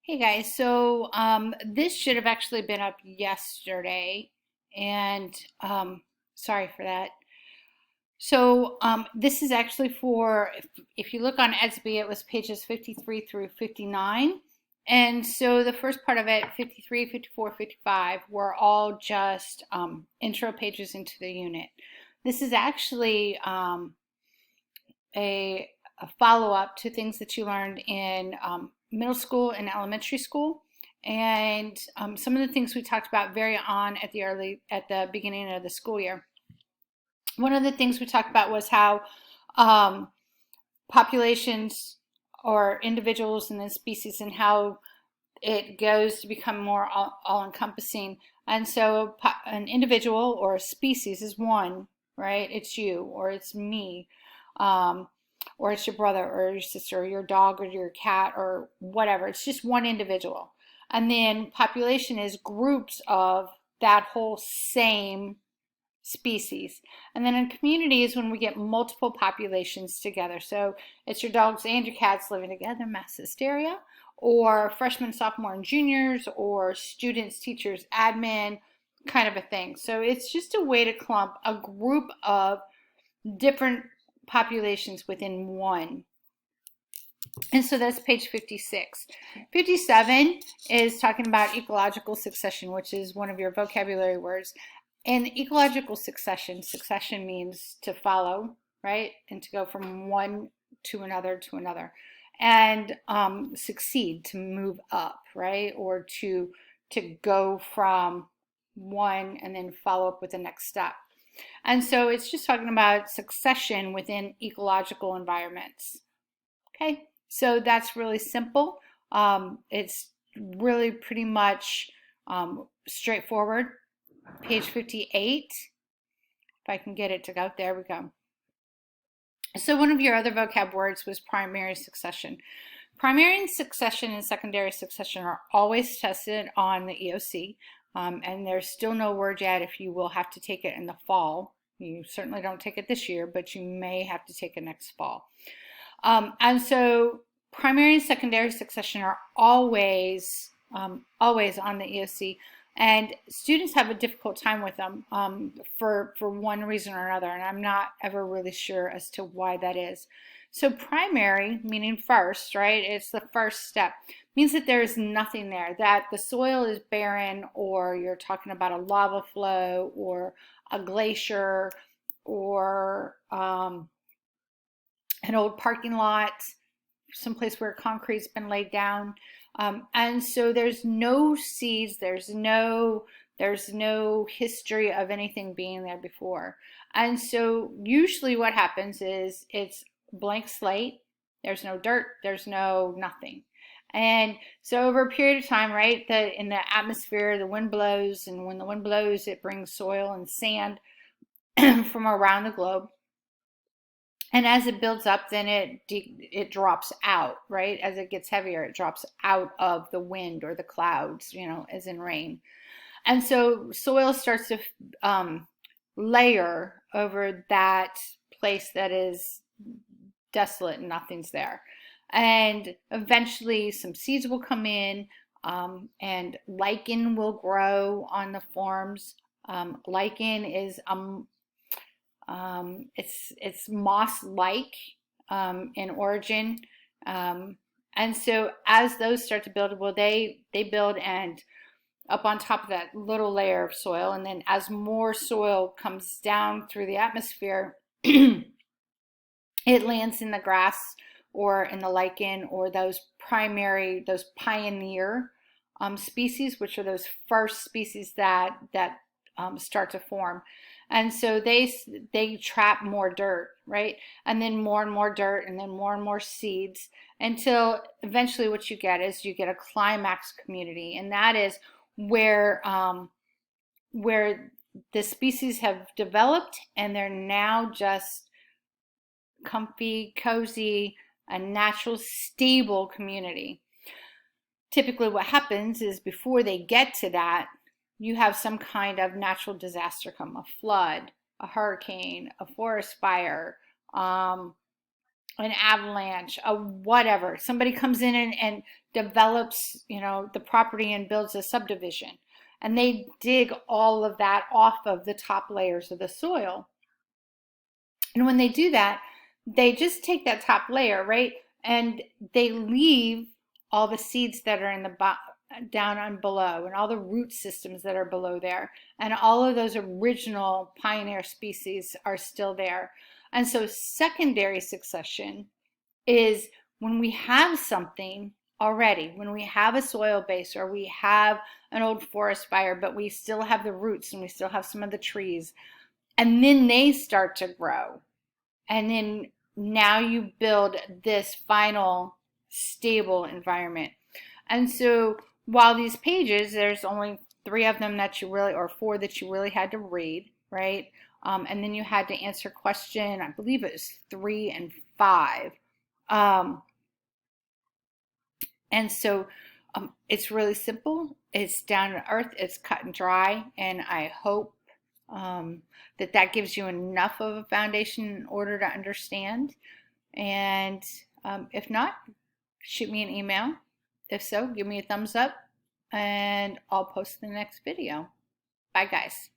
Hey guys, this should have actually been up yesterday, and sorry for that. This is actually if you look on Etsy, it was pages 53 through 59. And so the first part of it, 53, 54, 55, were all just intro pages into the unit. This is actually a, a follow-up to things that you learned in middle school and elementary school. And some of the things we talked about very on at the beginning of the school year. One of the things we talked about was how um, populations or individuals in the species and how it goes to become more all-encompassing. And so an individual or a species is one, right? It's you or it's me. Or it's your brother or your sister or your dog or your cat or whatever. It's just one individual. And then population is groups of that whole same species. And then in community is when we get multiple populations together. So it's your dogs and your cats living together, mass hysteria, or freshmen, sophomore, and juniors, or students, teachers, admin, kind of a thing. So it's just a way to clump a group of different populations within one. And so that's page 56. 57 is talking about ecological succession, which is one of your vocabulary words. In ecological succession, succession means to follow, right? And to go from one to another to another. And succeed, to move up, right? Or to go from one and then follow up with the next step. And so it's just talking about succession within ecological environments. Okay, so that's really simple. It's really pretty much straightforward. Page 58, if I can get it to go, there we go. So one of your other vocab words was primary succession. Primary succession and secondary succession are always tested on the EOC, and there's still no word yet if you will have to take it in the fall. You certainly don't take it this year, but you may have to take it next fall. And so primary and secondary succession are always on the EOC, and students have a difficult time with them for one reason or another, and I'm not ever really sure as to why that is. So primary, meaning first, right? It's the first step. Means that there is nothing there, that the soil is barren, or you're talking about a lava flow or a glacier or an old parking lot, someplace where concrete's been laid down. And so there's no seeds, there's no history of anything being there before. And so usually what happens is it's blank slate, there's no dirt, there's no nothing. And so over a period of time, right, in the atmosphere, the wind blows, and when the wind blows, it brings soil and sand from around the globe. And as it builds up, then it drops out, right? As it gets heavier, it drops out of the wind or the clouds, as in rain. And so soil starts to layer over that place that is desolate and nothing's there. And eventually some seeds will come in, and lichen will grow on the forms. Lichen is it's moss-like in origin, and so as those start to build, well, they build and up on top of that little layer of soil, and then as more soil comes down through the atmosphere, it lands in the grass or in the lichen or those pioneer species, which are those first species that start to form. And so they trap more dirt, right? And then more and more dirt, and then more and more seeds, until eventually what you get is you get a climax community, and that is where the species have developed, and they're now just comfy, cozy, a natural, stable community. Typically what happens is before they get to that, you have some kind of natural disaster come, a flood, a hurricane, a forest fire, an avalanche, a whatever. Somebody comes in and develops, the property and builds a subdivision. And they dig all of that off of the top layers of the soil. And when they do that, they just take that top layer, right? And they leave all the seeds that are in the down on below, and all the root systems that are below there. And all of those original pioneer species are still there. And so secondary succession is when we have something already, when we have a soil base or we have an old forest fire, but we still have the roots and we still have some of the trees, and then they start to grow. And then now you build this final stable environment. And so while these pages, there's only 3 of them that you really, or 4 that you really had to read, right? And then you had to answer question, I believe it was 3 and 5. And so it's really simple. It's down to earth. It's cut and dry. And I hope that gives you enough of a foundation in order to understand. And if not, shoot me an email. If so, give me a thumbs up and I'll post the next video. Bye, guys.